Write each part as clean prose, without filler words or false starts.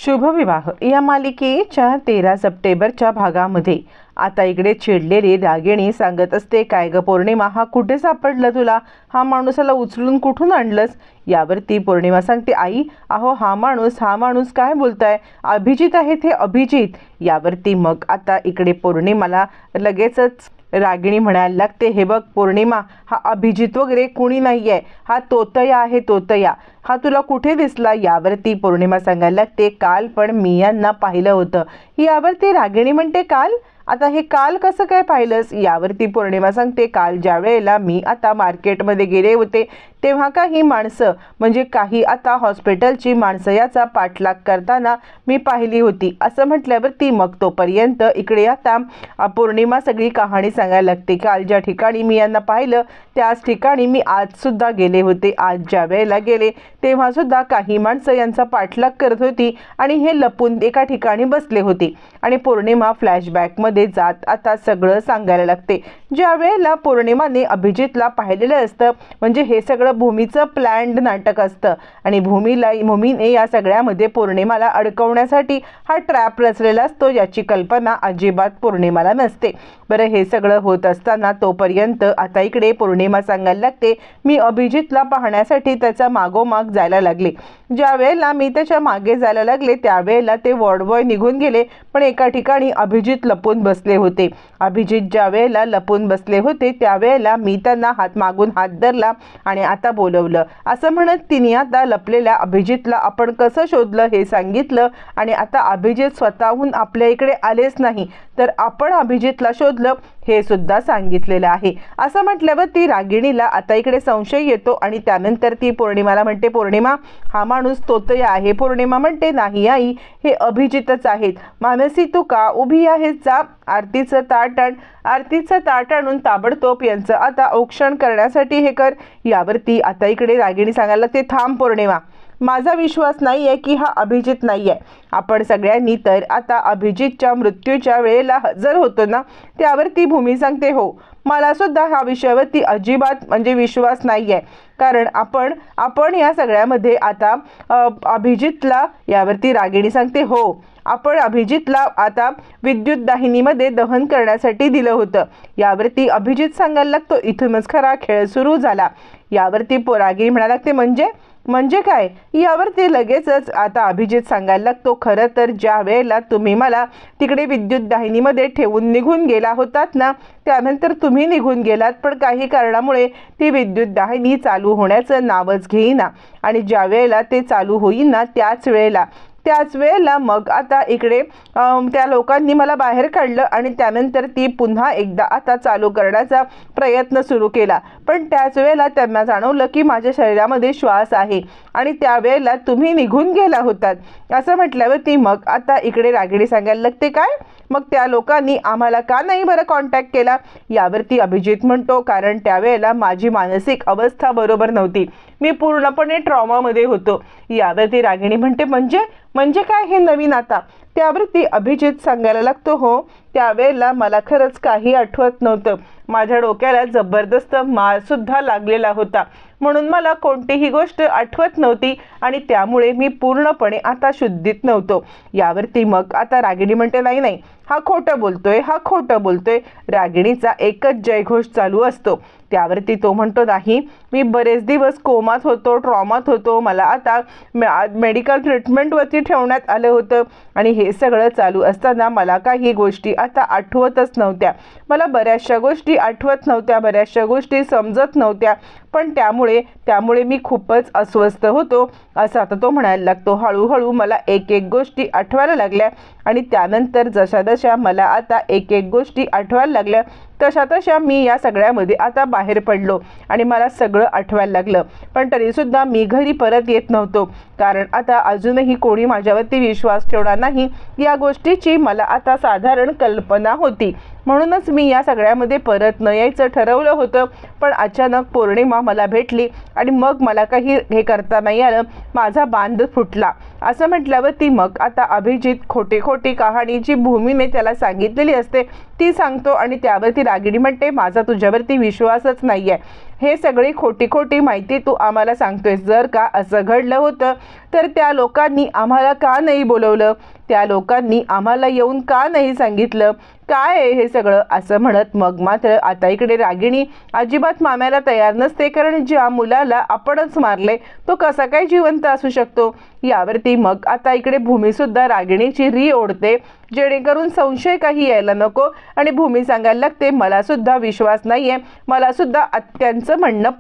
शुभविवाह या मालिकेच्या 13 सप्टेंबरच्या भागामध्ये आता इकडे चिडलेली रागिणी सांगत असते, काय ग पौर्णिमा, हा कुठे सापडला तुला? हा माणूसाला उचलून कुठून आणलंस? यावरती पौर्णिमा सांगते, आई अहो हा माणूस काय बोलताय? अभिजित आहे ते, अभिजित. यावरती मग आता इकडे पौर्णिमाला लगेचच रागिणी म्हणायला लागते, हे बघ पौर्णिमा, हा अभिजित वगैरे कुणी नाही आहे, हा तोतया आहे, तोतया. हा तुला कुठे दिसला? यावरती पौर्णिमा सांगायला लागते, काल पण मी यांना पाहिलं होतं. यावरती रागिणी म्हणते, काल? आता हे काल कसं काय पाहिलंस? यावरती पौर्णिमा सांगते, काल ज्या वेळेला मी आता मार्केटमध्ये गेले होते तेव्हा काही माणसं, म्हणजे काही आता हॉस्पिटलची माणसं याचा पाठलाग करताना मी पाहिली होती. असं म्हटल्यावरती मग तोपर्यंत इकडे आता पौर्णिमा सगळी कहाणी सांगायला लागते, काल ज्या ठिकाणी मी यांना पाहिलं त्याच ठिकाणी मी आजसुद्धा गेले होते. आज ज्या वेळेला गेले तेव्हासुद्धा काही माणसं यांचा पाठलाग करत होती आणि हे लपून एका ठिकाणी बसले होते. आणि पौर्णिमा फ्लॅशबॅकमध्ये जात आता सगळं सांगायला लागते. ज्या वेळेला पौर्णिमाने अभिजितला पाहिलेलं असतं, म्हणजे हे सगळं भूमीचं प्लॅन्ड नाटक असतं आणि भूमीने या सगळ्यामध्ये पौर्णिमाला अडकवण्यासाठी हा ट्रॅप रचलेला असतो, याची कल्पना अजिबात पौर्णिमाला नसते. बरं, हे सगळं होत असताना तोपर्यंत आता इकडे पौर्णिमा सांगायला लागते, मी अभिजितला पाहण्यासाठी त्याचा मागोमाग जायला लागले. ज्या वेळेला मी त्याच्या मागे जायला लागले त्यावेळेला ते वॉर्डबॉय निघून गेले, पण एका ठिकाणी अभिजित लपून बसले होते. अभिजित ज्या वेळेला लपून बसले होते त्यावेळेला मी त्यांना मागून हात धरला आणि आता बोलवलं. असं म्हणत तिने आता लपलेल्या अभिजितला आपण कसं शोधलं हे सांगितलं आणि आता अभिजित स्वतःहून आपल्या इकडे आलेच नाही तर आपण अभिजितला शोधलं हे सुद्धा सांगितलेलं आहे. असं म्हटल्यावर ती रागिणीला आता इकडे संशय येतो आणि त्यानंतर ती पौर्णिमाला म्हणते, पौर्णिमा हा माणूस तोतया आहे. पौर्णिमा म्हणते, नाही आई, हे अभिजितच आहेत. मानसी तू का उभी आहेस? जा आरतीचं ताट आणून ताबडतोब यांचं आता औक्षण करण्यासाठी हे कर. यावरती आता इकडे रागिणी सांगायला लागते, थांब पौर्णिमा, माझा विश्वास नाही आहे की हा अभिजित नाही आहे. आपण सगळ्यांनी तर आता अभिजितच्या मृत्यूच्या वेळेला हजर होतो ना? त्यावरती भूमी सांगते, हो, मला सुद्धा ह्या विषयावरती अजिबात म्हणजे विश्वास नाही आहे, कारण आपण या सगळ्यामध्ये आता अभिजितला. यावरती रागिणी सांगते, हो, आपण अभिजितला आता विद्युत दाहिनीमध्ये दहन करण्यासाठी दिलं होतं. यावरती अभिजित सांगायला लागतो, इथूनच खरा खेळ सुरू झाला. यावरती रागिणी म्हणायला लागते, म्हणजे काय? यावरती लगेचच आता अभिजित सांगायला लागतो, खरं तर ज्या वेळेला तुम्ही मला तिकडे विद्युत दाहिनीमध्ये ठेवून निघून गेला होतात ना, त्यानंतर तुम्ही निघून गेलात, पण काही कारणामुळे ती विद्युत दाहिनी चालू होण्याचं नावच घेईना आणि ज्या वेळेला ते चालू होईना त्याच वेळेला मग आता इकडे त्या लोकांनी मला बाहेर काढलं आणि त्यानंतर ती पुन्हा एकदा आता चालू करण्याचा प्रयत्न सुरू केला, पण त्याच वेळेला त्यांना जाणवलं की माझ्या शरीरामध्ये श्वास आहे आणि त्यावेळेला तुम्ही निघून गेला होतात. असं म्हटल्यावरती मग आता इकडे रागिणी सांगायला लागते, काय मग त्या लोकांनी आम्हाला का नाही बरं कॉन्टॅक्ट केला? यावरती अभिजित म्हणतो, कारण त्यावेळेला माझी मानसिक अवस्था बरोबर नव्हती, मी पूर्णपणे ट्रॉमामध्ये होतो. यावरती रागिणी म्हणते, म्हणजे काय हे नवीन आता? त्यावरती अभिजित सांगायला लागतो, हो, त्यावेळेला मला खरंच काही आठवत नव्हतं. माझ्या डोक्याला जबरदस्त मार सुद्धा लागलेला होता, म्हणून मला कोणतीही गोष्ट आठवत नव्हती आणि त्यामुळे मी पूर्णपणे आता शुद्धीत नव्हतो. यावरती मग आता रागिणी म्हणते, नाही, हा खोटं बोलतोय. रागिणीचा एकच जयघोष चालू असतो. त्यावरती तो म्हणतो, नाही, मी बरेच दिवस कोमात होतो, ट्रॉमात होतो, मला आता मेडिकल ट्रीटमेंटवरती ठेवण्यात आलं होतं आणि हे सगळं चालू असताना मला काही गोष्टी आता आठवतच नव्हत्या. मला बऱ्याचशा गोष्टी आठवत नव्हत्या, बऱ्याचशा गोष्टी समजत नव्हत्या, पण त्यामुळे मी खूपच अस्वस्थ होतो. असं आता तो म्हणायला लागतो. हळूहळू मला एक गोष्टी आठवायला लागल्या आणि त्यानंतर जशा मला आता एक गोष्टी आठवायला लागल्या तशा मी या सगळ्यामध्ये आता बाहेर पडलो आणि मला सगळं आठवायला लागलं, पण तरीसुद्धा मी घरी परत येत नव्हतो, कारण आता अजूनही कोणी माझ्यावरती विश्वास ठेवणार नाही या गोष्टीची मला आता साधारण कल्पना होती. म्हणूनच मी या सगळ्यामध्ये परत न यायचं ठरवलं होतं, पण अचानक पौर्णिमा मला भेटली आणि मग मला काही हे करता नाही आलं, माझा बांध फुटला. असं म्हटल्यावरती मग आता अभिजित खोटी कहाणी जी भूमीने त्याला सांगितलेली असते ती सांगतो आणि त्यावरती रागिणी म्हणते, माझा तुझ्यावरती विश्वासच नाही आहे. हे सगळी खोटी खोटी माहिती तू आम्हाला सांगतोयस. जर का असं घडलं होतं तर त्या लोकांनी आम्हाला का नाही बोलवलं, त्या लोकांनी आम्हाला येऊन का नाही सांगितलं, काय आहे हे सगळं, असं म्हणत मग मात्र आता इकडे रागिणी अजिबात मामायला तयार नसते. कारण ज्या मुलाला आपणच मारले तो कसा काय जिवंत असू शकतो. यावरती मग आता इकडे भूमीसुद्धा रागिणीची री ओढते जेणेकरून संशय काही यायला नको. आणि भूमी सांगायला लागते मला सुद्धा विश्वास नाहीये, मला सुद्धा आत्यांचं म्हणणं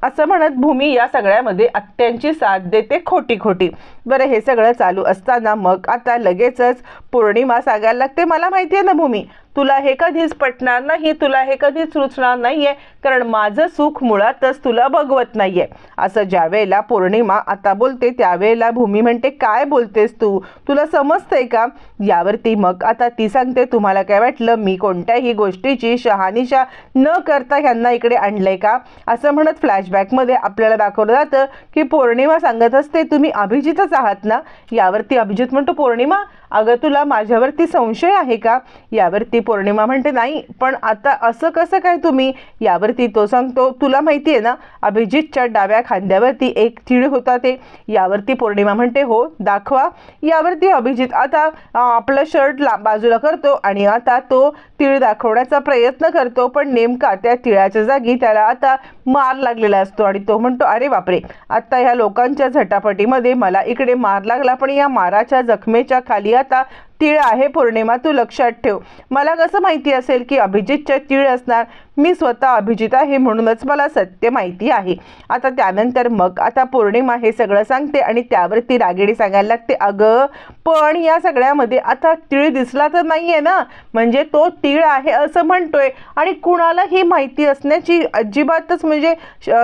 असं म्हणत भूमी या सगळ्यामध्ये आत्यांची साथ देते खोटी खोटी. बरं हे सगळं चालू असताना मग आता लगेचच पौर्णिमा सांगायला लागते मला माहिती आहे ना भूमी, तुला हे कधीच पटणार नाही, तुला हे कधीच रुचणार नाहीये, कारण माझं सुख मुळातच तुला बघवत नाहीये. असं ज्या वेळेला पौर्णिमा आता बोलते त्यावेळेला भूमी म्हणते काय बोलतेस तू, तुला समजतंय का. यावरती मग आता ती सांगते तुम्हाला काय वाटलं मी कोणत्याही गोष्टीची शहानिशा न करता ह्यांना इकडे आणलंय का. असं म्हणत फ्लॅशबॅकमध्ये आपल्याला दाखवलं जातं की पौर्णिमा सांगत असते तुम्ही अभिजितच आहात ना. यावरती अभिजित म्हणतो पौर्णिमा अगं तुला माझ्यावरती संशय आहे का. यावरती पौर्णिमा म्हणते नाही, पण आता असं कसं काय तुम्ही. यावरती तो सांगतो तुला माहिती आहे ना अभिजितच्या डाव्या खांद्यावरती एक तीळ होता ते. यावरती पौर्णिमा म्हणते हो दाखवा. यावरती अभिजित आता आपलं शर्ट बाजूला करतो आणि आता तो तीळ दाखवण्याचा प्रयत्न करतो, पण नेमका त्या तिळाच्या जागी त्याला आता मार लागलेला असतो. आणि तो म्हणतो अरे बापरे, आता ह्या लोकांच्या झटापटीमध्ये मला इकडे मार लागला, पण या माराच्या जखमेच्या खाली आता तीळ आहे. पौर्णिमा तू लक्षात ठेव, मला कसं माहिती असेल की अभिजितच्या तीळ असणार, मी स्वतः अभिजित आहे म्हणूनच मला सत्य माहिती आहे. आता त्यानंतर मग आता पौर्णिमा हे सगळं सांगते आणि त्यावरती रागिणी सांगायला लागते अगं पण या सगळ्यामध्ये आता तीळ दिसला तर नाहीये ना, म्हणजे तो तीळ आहे असं म्हणतोय आणि कुणालाही माहिती असण्याची अजिबातच म्हणजे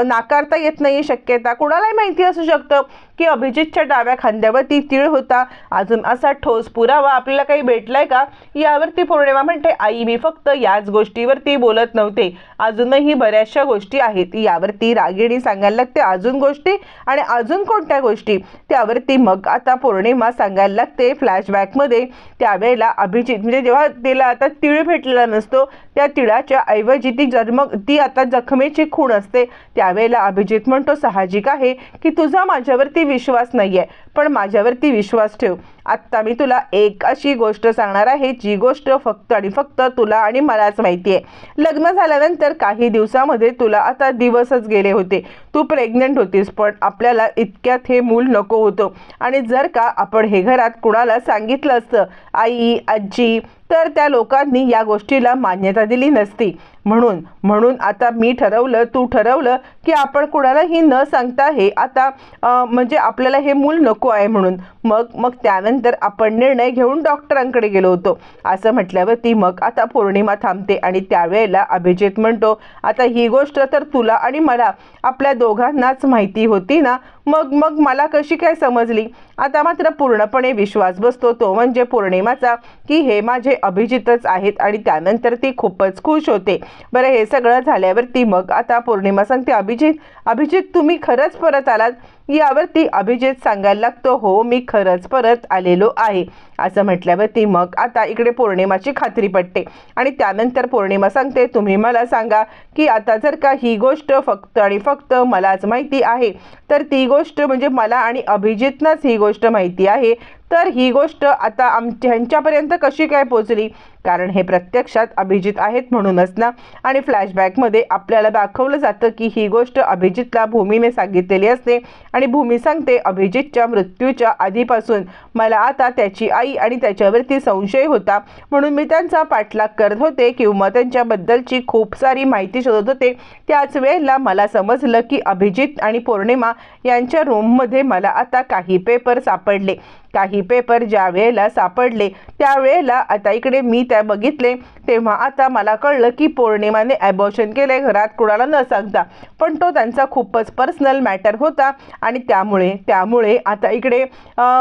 नाकारता येत नाही शक्यता. कुणालाही माहिती असू शकतं की अभिजितच्या डाव्या खांद्यावरती तीळ होता. अजून असा ठोस पुरावा आपल्याला काही भेटलाय का. यावरती पौर्णिमा म्हणते आई मी फक्त याच गोष्टीवरती बोलत नव्हते, अजूनही बऱ्याचशा गोष्टी आहेत. यावरती रागिणी सांगायला लागते अजून गोष्टी आणि अजून कोणत्या गोष्टी. त्यावरती मग आता पौर्णिमा सांगायला लागते फ्लॅशबॅकमध्ये त्यावेळेला अभिजित म्हणजे जेव्हा तिला आता तीळ भेटलेला नसतो त्या तिळाच्या ऐवजी ती आता जखमेची खूण असते. त्यावेळेला अभिजित म्हणतो साहजिक आहे की तुझा माझ्यावरती विश्वास नाहीये, पण माझ्यावरती विश्वास ठेव. आत्ता मी तुला एक अशी गोष्ट सांगणार आहे जी गोष्ट फक्त आणि फक्त तुला आणि मलाच माहिती आहे. लग्न झाल्यानंतर काही दिवसामध्ये तुला आता दिवसच गेले होते, तू प्रेग्नंट होतीस, पण आपल्याला इतक्यात हे मूल नको होतं. आणि जर का आपण हे घरात कुणाला सांगितलं असतं आई आजी तर त्या लोकांनी या गोष्टीला मान्यता दिली नसती. म्हणून आता मी ठरवलं तू ठरवलं की आपण कुणालाही न सांगता हे आता म्हणजे आपल्याला हे मूल नको आहे म्हणून मग त्यानंतर आपण निर्णय घेऊन डॉक्टरांकडे गेलो होतो. असं म्हटल्यावरती मग आता पौर्णिमा थांबते आणि त्यावेळेला अभिजित म्हणतो आता ही गोष्ट तर तुला आणि मला आपल्या दोघांनाच माहिती होती ना, मग मला कशी काय समजली. आता मात्र पूर्णपणे विश्वास बसतो तो म्हणजे पौर्णिमाचा की हे माझे अभिजितच आहेत आणि त्यानंतर ती खूपच खुश होते. बरं हे सगळं झाल्यावरती मग आता पौर्णिमा सांगते अभिजित तुम्ही खरंच परत आलात. यावरती अभिजित सांगायला लागतो हो मी खरंच परत आलेलो आहे. असं म्हटल्यावरती मग आता इकडे पौर्णिमाची खात्री पटते आणि त्यानंतर पौर्णिमा सांगते तुम्ही मला सांगा की आता जर का ही गोष्ट फक्त आणि फक्त मलाच माहिती आहे तर ती गोष्ट म्हणजे मला आणि अभिजितनाच ही गोष्ट माहिती आहे, तर ही गोष्ट आता ह्यांच्यापर्यंत कशी काय पोचली. कारण हे प्रत्यक्षात अभिजित आहेत म्हणूनच ना. आणि फ्लॅशबॅकमध्ये आपल्याला दाखवलं जातं की ही गोष्ट अभिजितला भूमीने सांगितलेली असते आणि भूमी सांगते अभिजितच्या मृत्यूच्या आधीपासून मला आता त्याची आई आणि त्याच्यावरती संशय होता, म्हणून मी त्यांचा पाठलाग करत होते किंवा त्यांच्याबद्दलची खूप सारी माहिती शोधत होते. त्याच वेळेला मला समजलं की अभिजित आणि पौर्णिमा यांच्या रूममध्ये मला आता काही पेपर सापडले. काही पेपर ज्या वेळेला सापडले त्यावेळेला आता इकडे मी त्या बघितले तेव्हा आता मला कळलं की पौर्णिमाने ॲबॉर्शन केले घरात कुणाला न सांगता, पण तो त्यांचा खूपच पर्सनल मॅटर होता आणि त्यामुळे आता इकडे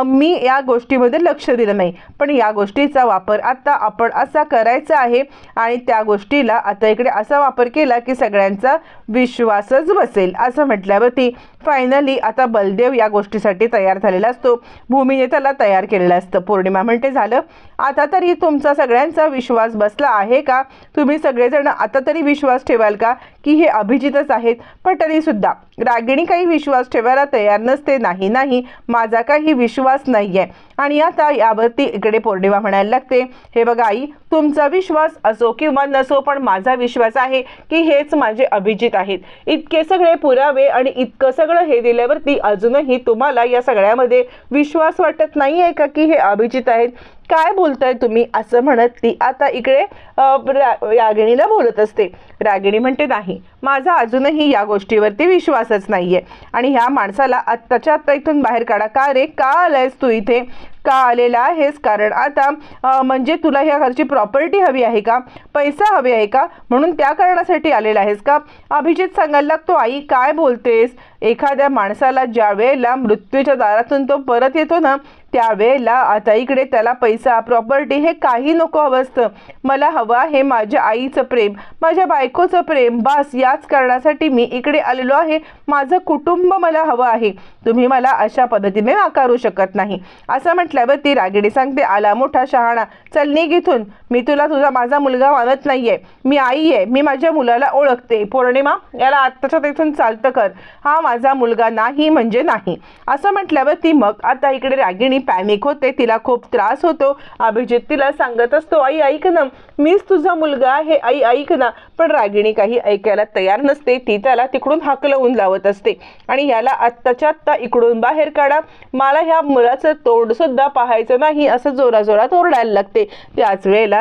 मी या गोष्टीमध्ये लक्ष दिलं नाही. पण या गोष्टीचा वापर आता आपण असा करायचा आहे आणि त्या गोष्टीला आता इकडे असा वापर केला की सगळ्यांचा विश्वासच बसेल. असं म्हटल्यावरती फायनली आता बलदेव या गोष्टीसाठी तयार झालेला असतो, भूमीने त्याला तयार केलेलं असतं. पौर्णिमा म्हणते झालं आता तरी तुमचा सगळ्यांचा विश्वास बसला आहे का, तुम्ही सगळेजण आता तरी विश्वास ठेवाल का की हे अभिजितच आहेत, पण तरी सुद्धा रागिणी काही विश्वास ठेवायला तयार नसते. नाही नाही, माझा काही विश्वास नाहीये. आणि आता यावरती इकडे पौर्णिमा म्हणायला लागते, हे बघा आई, तुमचा विश्वास असो किंवा नसो, पण माझा विश्वास आहे की हेच माझे अभिजित आहेत. इतके सगळे पुरावे आणि इतकं सगळं हे दिल्यावरती अजूनही तुम्हाला या सगळ्यामध्ये विश्वास वाटत नाही आहे का की हे अभिजित आहेत? काय बोलताय तुम्ही? असं म्हणत ती आता इकडे रागिणीला बोलत असते. रागिणी म्हणते, नाही, माझा अजूनही या गोष्टीवरती विश्वासच नाहीये. आणि ह्या माणसाला आत्ताच्या आत्ता इथून बाहेर काढा. का रे, का आलायस तू इथे? का आलेला आहेस? कारण आता म्हणजे तुला ह्या घरची प्रॉपर्टी हवी आहे का? पैसा हवी आहे का? म्हणून त्या कारणासाठी आलेला आहेस का? अभिजित सांगायला लागतो, आई काय बोलतेस? एखाद्या माणसाला ज्या वेळेला मृत्यूच्या दारातून तो परत येतो ना, त्यावेळेला आता इकडे त्याला पैसा, प्रॉपर्टी हे काही नको हवं असतं. मला हवं आहे माझ्या आईचं प्रेम, माझ्या बायकोचं प्रेम. बस याच कारणासाठी मी इकडे आलेलो आहे. माझं कुटुंब मला हवं आहे. तुम्ही मला अशा पद्धतीने नाकारू शकत नाही. असं म्हटल्यावर ती रागिणी सांगते, आला मोठा शहाणा, चल निघ इथून. मी तुला माझा मुलगा मानत नाहीये. मी आई आहे, मी माझ्या मुलाला ओळखते. पौर्णिमा, याला आत्ताच्या तिथून चालतं कर. हा माझा मुलगा नाही म्हणजे नाही. असं म्हटल्यावर ती मग आता इकडे रागिणी पॅनिक होते. तिला खूप त्रास होतो. अभिजित तिला सांगत असतो, आई ऐक ना, मीच तुझा मुलगा आहे, आई ऐक ना. पण रागिणी काही ऐकायला तयार नसते. ती त्याला तिकडून हाकलवून लावत असते आणि याला आत्ताच्या आत्ता इकडून बाहेर काढा. मला ह्या मुलाचं तोंड सुद्धा पाहायचं नाही, असं जोराजोरात ओरडायला लागते. त्याच वेळेला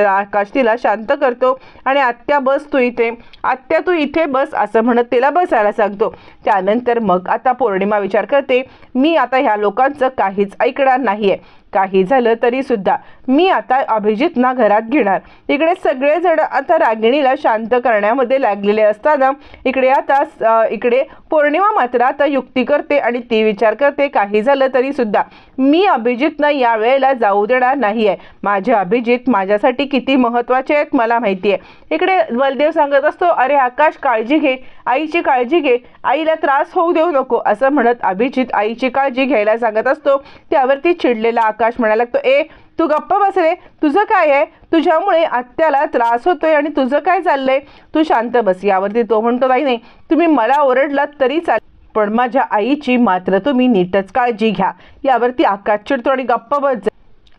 आकाश तिला शांत करतो आणि आत्या बस तू इथे, आत्या तू इथे बस, असं म्हणत तिला बसायला सांगतो. त्यानंतर मग आता पौर्णिमा विचार करते, मी आता ह्या लोकांचं काहीच ऐकणार नाहीये. काही झालं तरी सुद्धा मी आता अभिजितना घरात घेणार. इकडे सगळेजण आता रागिणीला शांत करण्यामध्ये लागलेले असताना इकडे पौर्णिमा मात्र आता युक्ती करते आणि ती विचार करते, काही झालं तरी सुद्धा मी अभिजितना या वेळेला जाऊ देणार नाहीये. माझे अभिजित माझ्यासाठी किती महत्त्वाचे आहेत मला माहिती आहे. इकडे बलदेव सांगत असतो, अरे आकाश, काळजी घे, आईची काळजी घे, आईला त्रास होऊ देऊ नको. असं म्हणत अभिजित आईची काळजी घ्यायला सांगत असतो. त्यावरती चिडलेला आकाश म्हणायला लागतो, ए तू गप्प बस रे, तुझं काय आहे? तुझ्यामुळे आत्याला त्रास होतोय आणि तुझं काय चाललंय? तू शांत बस. यावरती तो म्हणतो, नाही, तुम्ही मला ओरडलात तरी चालेल, पण माझ्या आईची मात्र तुम्ही नीटच काळजी घ्या. यावरती आकाश चिडतो आणि गप्प बस.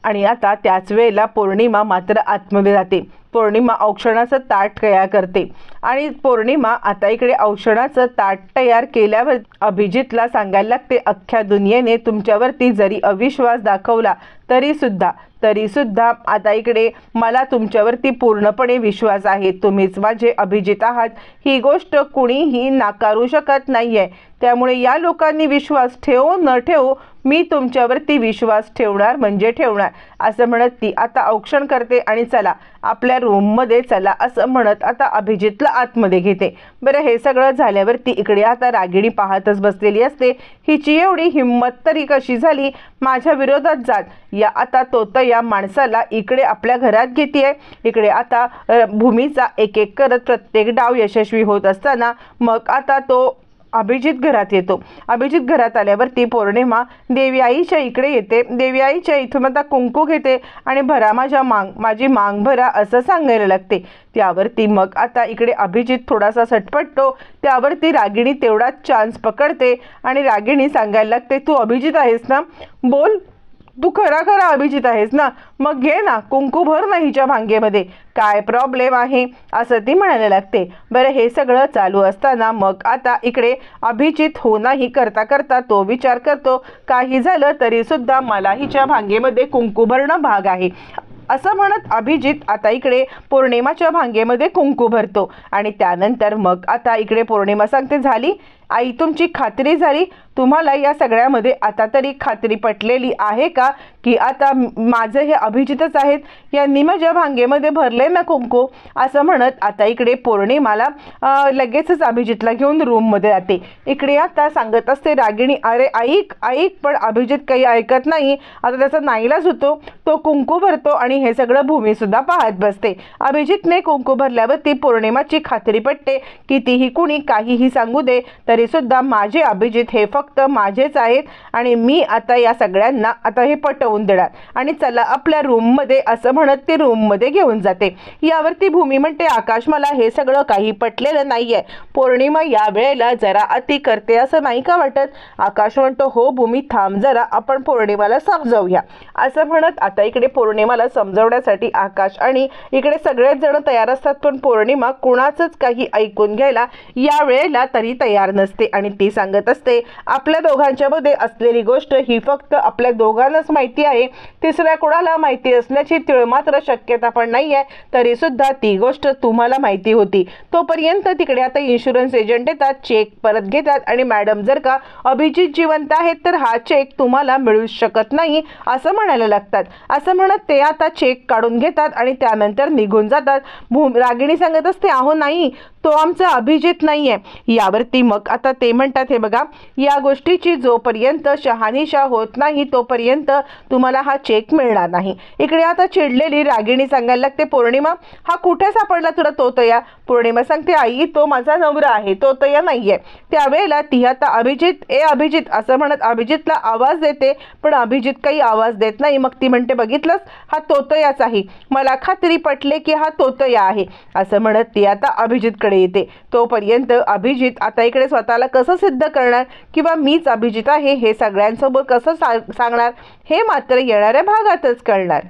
आणि आता त्याच वेळेला पौर्णिमा मात्र आतमध्ये जाते. पौर्णिमा औक्षणाचं ताट तयार करते आणि पौर्णिमा आता इकडे औक्षणाचं ताट तयार केल्यावर अभिजितला सांगायला लागते, अख्ख्या दुनियेने तुमच्यावरती जरी अविश्वास दाखवला तरी सुद्धा आता इकडे मला तुमच्यावरती पूर्णपणे विश्वास आहे. तुम्हीच माझे अभिजित आहात. ही गोष्ट कुणीही नाकारू शकत नाहीये. त्यामुळे या लोकांनी विश्वास ठेवो न ठेवो, मी तुमच्यावरती विश्वास ठेवणार म्हणजे ठेवणार. असं म्हणत ती आता औक्षण करते आणि चला आपल्या रूममध्ये चला, असं म्हणत आता अभिजितला आतमध्ये घेते. बरं, हे सगळं झाल्यावरती इकडे आता रागिणी पाहतच बसलेली असते. हिची एवढी हिंमत तरी कशी झाली माझ्या विरोधात जात? आता तो तर या माणसाला इकडे आपल्या घरात घेते. इकडे आता भूमीचा एक एक करत प्रत्येक डाव यशस्वी होत असताना मग आता तो अभिजित घरात येतो. अभिजित घरात आल्यावरती पौर्णिमा देवी आईच्या इकडे येते. देवी आईच्या इथून आता कुंकू घेते आणि भरा माझी मांग भरा, असं सांगायला लागते. त्यावरती मग आता इकडे अभिजित थोडासा सटपटतो. त्यावरती रागिणी तेवढाच चान्स पकडते आणि रागिणी सांगायला लागते, तू अभिजित आहेस ना? बोल, तू खरा अभिजित आहेस ना? मग घे ना, कुंकू भर ना हिच्या भांगेमध्ये, काय प्रॉब्लेम आहे? असं ती म्हणायला लागते. बरं, हे सगळं चालू असताना मग आता इकडे अभिजित हो नाही करता करता तो विचार करतो, काही झालं तरी सुद्धा मला हिच्या भांगेमध्ये कुंकू भरणं भाग आहे. असं म्हणत अभिजित आता इकडे पौर्णिमाच्या भांगेमध्ये कुंकू भरतो आणि त्यानंतर मग आता इकडे पौर्णिमा सांगते, झाली आई, तुमची खात्री झाली? तुम्हाला या सगळ्यामध्ये आता तरी खात्री पटलेली आहे का की आता माझं हे अभिजितच आहेत, यांनी माझ्या भांगेमध्ये भरले ना कुंकू? असं म्हणत आता इकडे पौर्णिमाला लगेचच अभिजितला घेऊन रूममध्ये जाते. इकडे आता सांगत असते रागिणी, अरे ऐक, पण अभिजित काही ऐकत नाही. आता त्याचा नाईलाज होतो, तो कुंकू भरतो आणि हे सगळं भूमीसुद्धा पाहत बसते. अभिजितने कुंकू भरल्यावर ती पौर्णिमाची खात्री पटते. कितीही कुणी काहीही सांगू दे तरी तरी सुद्धा माझे अभिजित हे फक्त माझेच आहेत आणि मी आता या सगळ्यांना आता हे पटवून देणार आणि चला आपल्या रूममध्ये असं म्हणत ती रूममध्ये घेऊन जाते। यावरती भूमी म्हणते आकाश मला हे सगळं काही पटलेलं नाहीये, पौर्णिमा या वेळेला जरा अति करते असं नाही का वाटत? आकाश म्हणतो हो भूमी थांब जरा, आपण पौर्णिमाला समजावूया असं म्हणत आता इकडे पौर्णिमाला समजवण्यासाठी आकाश आणि इकडे सगळेच जण तयार असतात, पण पौर्णिमा कुणाचंच काही ऐकून घ्यायला या वेळेला तरी तयार नसते आणि ती सांगत असते आपल्या दोघांच्या मध्ये असलेली गोष्ट ही फक्त आपल्या दोघांनाच माहिती आहे, तिसऱ्या कोणाला माहिती असण्याची तिळमात्र शक्यता पण नाही आहे, तरी सुद्धा ती गोष्ट तुम्हाला माहिती होती। तोपर्यंत तिकडे आता इन्शुरन्स एजंट येतात, चेक परत घेतात आणि मॅडम जर का अभिजित जिवंत आहेत तर हा चेक तुम्हाला मिळू शकत नाही असं म्हणायला लागतात। असं म्हणत ते आता चेक काढून घेतात आणि त्यानंतर निघून जातात। रागिणी सांगत असते अहो नाही तो आमचा अभिजित नाहीये। यावरती मग आता ते म्हणतात हे बघा या गोष्टीची जोपर्यंत शहानिशा होत नाही तोपर्यंत तुम्हाला हा चेक मिळणार नाही। इकडे आता चिडलेली रागिणी सांगायला लागते पौर्णिमा हा कुठे सापडला तुला तोतया? पौर्णिमा सांगते आई तो माझा नवरा आहे, तोतया नाहीये। त्यावेळेला ती आता अभिजित असं म्हणत अभिजितला आवाज देते, पण अभिजित काही आवाज देत नाही। मग ती म्हणते बघितलंस हा तोतयाच आहे, मला खात्री पटले की हा तोतया आहे असं म्हणत ती आता अभिजितकडे येते। तोपर्यंत अभिजित आता इकडे स्वतःला कसं सिद्ध करणार किंवा मीच अभिजित आहे हे सगळ्यांसमोर कसं सांगणार हे मात्र येणाऱ्या भागातच कळणार।